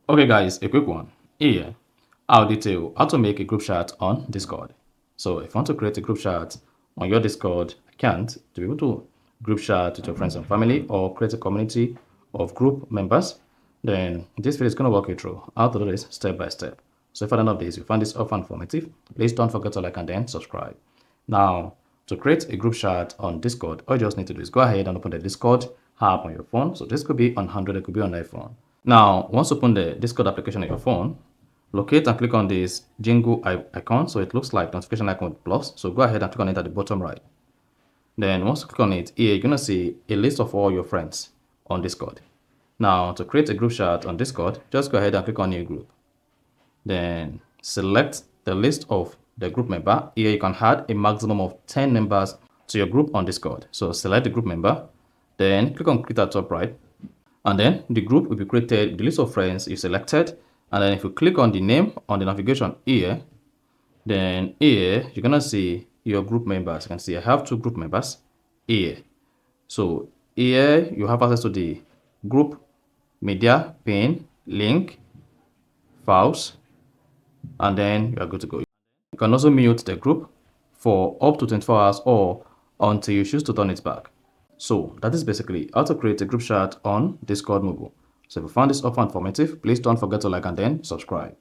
Okay guys, a quick one. Here, I'll detail how to make a group chat on Discord. So if you want to create a group chat on your Discord account to be able to group chat with your friends and family or create a community of group members, then this video is going to walk you through how to do this step by step. So if at the end of this you find this often informative, please don't forget to like and then subscribe. Now, to create a group chat on Discord, all you just need to do is go ahead and open the Discord app on your phone. So this could be on Android, it could be on iPhone. Now, once you open the Discord application on your phone, locate and click on this jingle icon. So it looks like notification icon with plus. So go ahead and click on it at the bottom right. Then once you click on it, here you're gonna see a list of all your friends on Discord. Now, to create a group chat on Discord, just go ahead and click on new group. Then select the list of the group member. Here you can add a maximum of 10 members to your group on Discord. So select the group member, then click on create at top right. And then the group will be created with the list of friends you selected. And then if you click on the name on the navigation here, then here you're gonna see your group members. You can see I have two group members here. So here you have access to the group media pane, link, files, and then you are good to go. You can also mute the group for up to 24 hours or until you choose to turn it back. So that is basically how to create a group chat on Discord mobile. So if you found this offer informative, please don't forget to like and then subscribe.